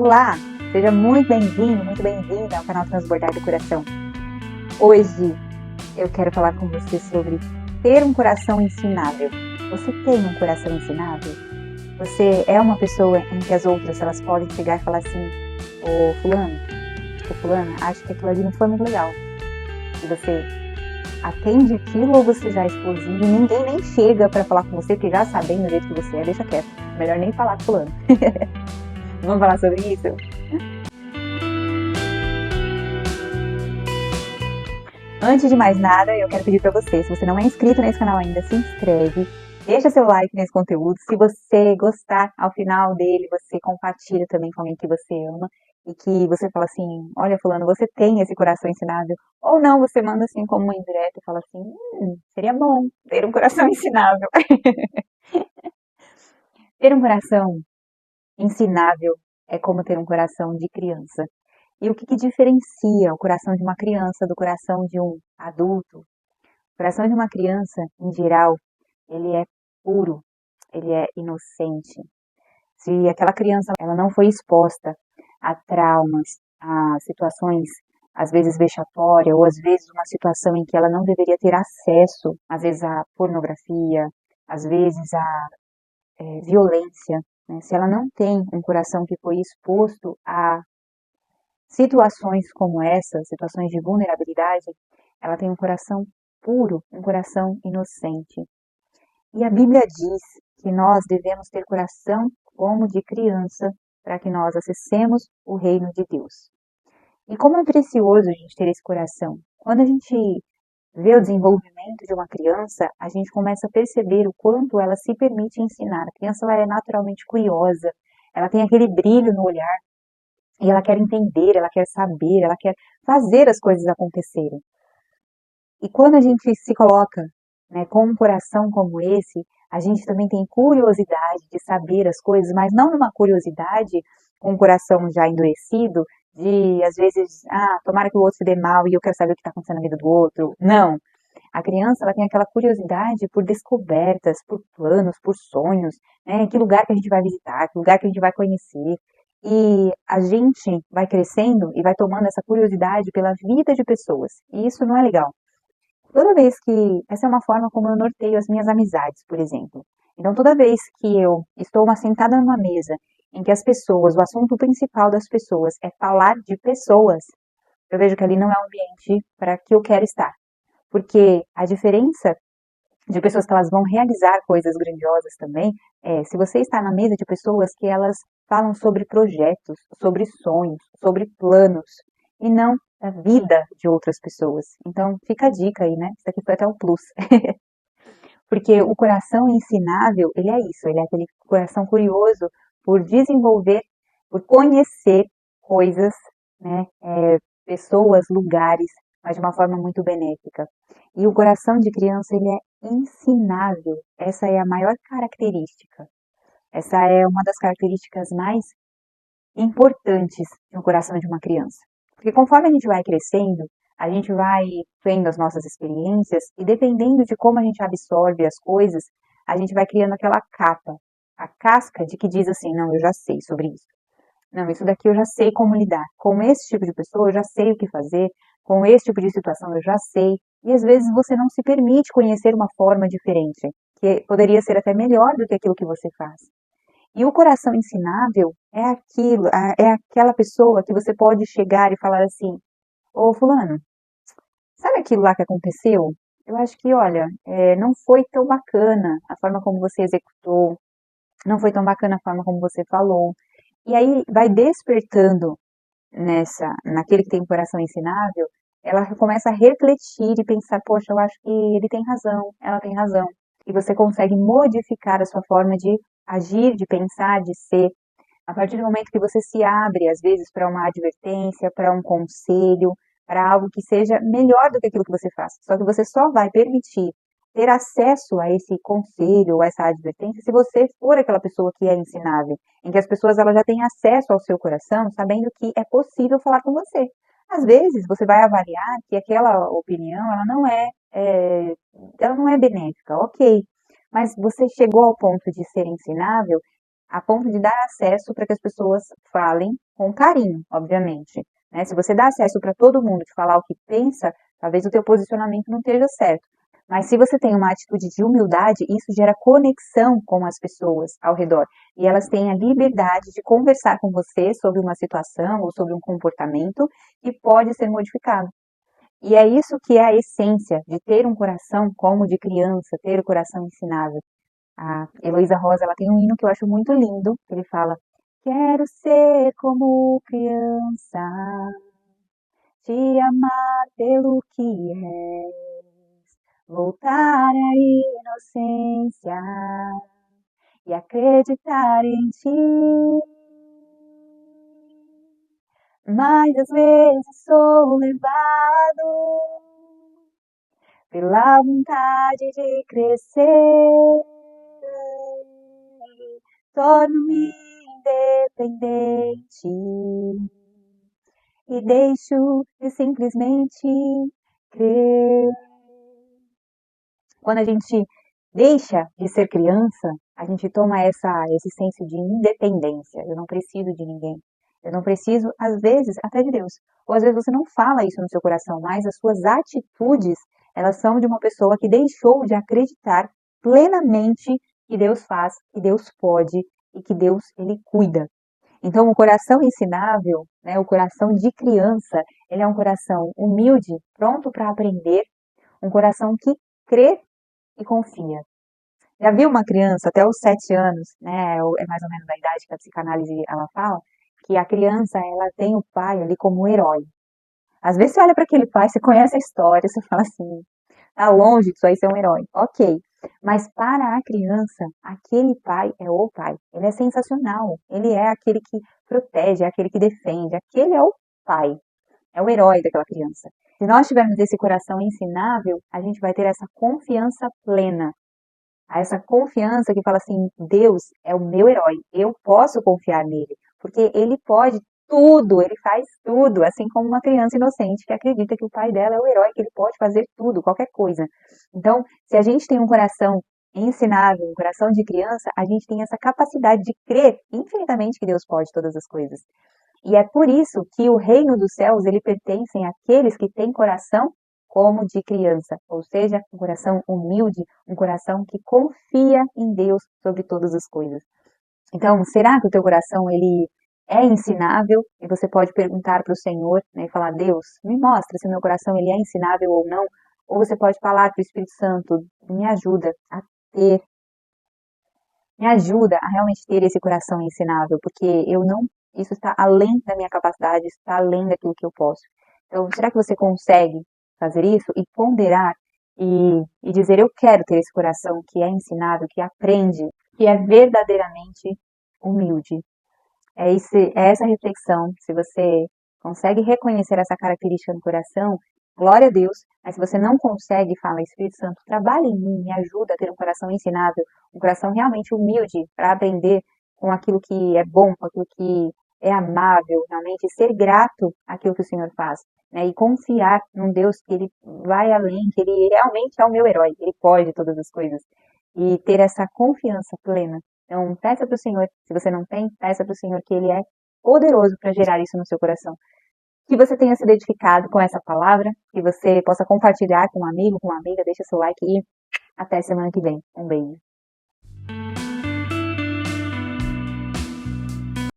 Olá, seja muito bem-vindo, muito bem-vinda ao canal Transbordar do Coração. Hoje eu quero falar com você sobre ter um coração ensinável. Você tem um coração ensinável? Você é uma pessoa em que as outras elas podem chegar e falar assim: ô fulano, ô fulana, acho que aquilo ali não foi muito legal. E você atende aquilo ou você já é explosivo e ninguém nem chega para falar com você, porque já sabendo do jeito que você é, deixa quieto. Melhor nem falar com fulano. Vamos falar sobre isso? Antes de mais nada, eu quero pedir para você, se você não é inscrito nesse canal ainda, se inscreve, deixa seu like nesse conteúdo. Se você gostar, ao final dele, você compartilha também com alguém que você ama e que você fala assim: olha, fulano, você tem esse coração ensinável. Ou não, você manda assim como uma indireta e fala assim: seria bom ter um coração ensinável. Ter um coração ensinável é como ter um coração de criança. E o que diferencia o coração de uma criança do coração de um adulto? O coração de uma criança, em geral, ele é puro, ele é inocente. Se aquela criança ela não foi exposta a traumas, a situações às vezes vexatórias, ou às vezes uma situação em que ela não deveria ter acesso, às vezes à pornografia, às vezes à violência, né? Se ela não tem um coração que foi exposto a situações como essa, situações de vulnerabilidade, ela tem um coração puro, um coração inocente. E a Bíblia diz que nós devemos ter coração como de criança para que nós acessemos o reino de Deus. E como é precioso a gente ter esse coração. Quando a gente vê o desenvolvimento de uma criança, a gente começa a perceber o quanto ela se permite ensinar. A criança ela é naturalmente curiosa, ela tem aquele brilho no olhar, e ela quer entender, ela quer saber, ela quer fazer as coisas acontecerem. E quando a gente se coloca, né, com um coração como esse, a gente também tem curiosidade de saber as coisas, mas não numa curiosidade com o coração já endurecido, de às vezes, tomara que o outro se dê mal e eu quero saber o que está acontecendo na vida do outro. Não. A criança ela tem aquela curiosidade por descobertas, por planos, por sonhos, né? Que lugar que a gente vai visitar, que lugar que a gente vai conhecer. E a gente vai crescendo e vai tomando essa curiosidade pela vida de pessoas. E isso não é legal. Toda vez que. Essa é uma forma como eu norteio as minhas amizades, por exemplo. Então, toda vez que eu estou sentada numa mesa em que as pessoas, o assunto principal das pessoas é falar de pessoas, eu vejo que ali não é um ambiente para que eu quero estar. Porque a diferença de pessoas que elas vão realizar coisas grandiosas também se você está na mesa de pessoas que elas falam sobre projetos, sobre sonhos, sobre planos, e não da vida de outras pessoas. Então, fica a dica aí, né? Isso aqui foi até um plus. Porque o coração ensinável, ele é isso, ele é aquele coração curioso por desenvolver, por conhecer coisas, né? Pessoas, lugares, mas de uma forma muito benéfica. E o coração de criança, ele é ensinável. Essa é a maior característica. Essa é uma das características mais importantes no coração de uma criança. Porque conforme a gente vai crescendo, a gente vai tendo as nossas experiências e dependendo de como a gente absorve as coisas, a gente vai criando aquela capa, a casca de que diz assim, não, eu já sei sobre isso. Não, isso daqui eu já sei como lidar. Com esse tipo de pessoa eu já sei o que fazer, com esse tipo de situação eu já sei. E às vezes você não se permite conhecer uma forma diferente, que poderia ser até melhor do que aquilo que você faz. E o coração ensinável é aquilo, é aquela pessoa que você pode chegar e falar assim: ô fulano, sabe aquilo lá que aconteceu? Eu acho que, olha, não foi tão bacana a forma como você executou, não foi tão bacana a forma como você falou. E aí vai despertando naquele que tem um coração ensinável, ela começa a refletir e pensar, poxa, eu acho que ele tem razão, ela tem razão. E você consegue modificar a sua forma de agir, de pensar, de ser. A partir do momento que você se abre, às vezes, para uma advertência, para um conselho, para algo que seja melhor do que aquilo que você faz. Só que você só vai permitir ter acesso a esse conselho ou essa advertência se você for aquela pessoa que é ensinável, em que as pessoas elas já têm acesso ao seu coração, sabendo que é possível falar com você. Às vezes você vai avaliar que aquela opinião ela não é benéfica, ok? Mas você chegou ao ponto de ser ensinável a ponto de dar acesso para que as pessoas falem com carinho, obviamente. Né? Se você dá acesso para todo mundo de falar o que pensa, talvez o teu posicionamento não esteja certo. Mas se você tem uma atitude de humildade, isso gera conexão com as pessoas ao redor. E elas têm a liberdade de conversar com você sobre uma situação ou sobre um comportamento que pode ser modificado. E é isso que é a essência de ter um coração como de criança, ter o coração ensinável. A Heloísa Rosa, ela tem um hino que eu acho muito lindo, que ele fala: quero ser como criança, te amar pelo que és, voltar à inocência e acreditar em ti. Mas às vezes sou levado pela vontade de crescer, torno-me independente e deixo de simplesmente crer. Quando a gente deixa de ser criança, a gente toma esse senso de independência. Eu não preciso de ninguém. Eu não preciso, às vezes, até de Deus. Ou às vezes você não fala isso no seu coração, mas as suas atitudes, elas são de uma pessoa que deixou de acreditar plenamente que Deus faz, que Deus pode e que Deus, ele cuida. Então, o coração ensinável, né, o coração de criança, ele é um coração humilde, pronto para aprender, um coração que crê e confia. Já viu uma criança até os 7 anos, né? É mais ou menos a idade que a psicanálise ela fala, que a criança ela tem o pai ali como herói. Às vezes você olha para aquele pai, você conhece a história, você fala assim, tá longe disso aí ser um herói. Ok. Mas para a criança, aquele pai é o pai. Ele é sensacional. Ele é aquele que protege, é aquele que defende. Aquele é o pai. É o herói daquela criança. Se nós tivermos esse coração ensinável, a gente vai ter essa confiança plena. Essa confiança que fala assim, Deus é o meu herói, eu posso confiar nele, porque ele pode tudo, ele faz tudo, assim como uma criança inocente que acredita que o pai dela é o herói, que ele pode fazer tudo, qualquer coisa. Então, se a gente tem um coração ensinável, um coração de criança, a gente tem essa capacidade de crer infinitamente que Deus pode todas as coisas. E é por isso que o reino dos céus, ele pertence àqueles que têm coração como de criança, ou seja, um coração humilde, um coração que confia em Deus sobre todas as coisas. Então, será que o teu coração ele é ensinável? E você pode perguntar para o Senhor, né, e falar: Deus, me mostra se o meu coração ele é ensinável ou não. Ou você pode falar para o Espírito Santo: me ajuda a ter, me ajuda a realmente ter esse coração ensinável, porque eu não, isso está além da minha capacidade, isso está além daquilo que eu posso. Então, será que você consegue fazer isso e ponderar e dizer: eu quero ter esse coração que é ensinável, que aprende, que é verdadeiramente humilde? É essa reflexão. Se você consegue reconhecer essa característica no coração, glória a Deus. Mas se você não consegue, fala: Espírito Santo, trabalha em mim, me ajuda a ter um coração ensinável, um coração realmente humilde para aprender com aquilo que é bom, com aquilo que é amável, realmente ser grato àquilo que o Senhor faz, né? E confiar num Deus que ele vai além, que ele realmente é o meu herói, ele pode todas as coisas. E ter essa confiança plena. Então, peça para o Senhor, se você não tem, peça para o Senhor que Ele é poderoso para gerar isso no seu coração. Que você tenha sido edificado com essa palavra, que você possa compartilhar com um amigo, com uma amiga, deixa seu like e até semana que vem. Um beijo.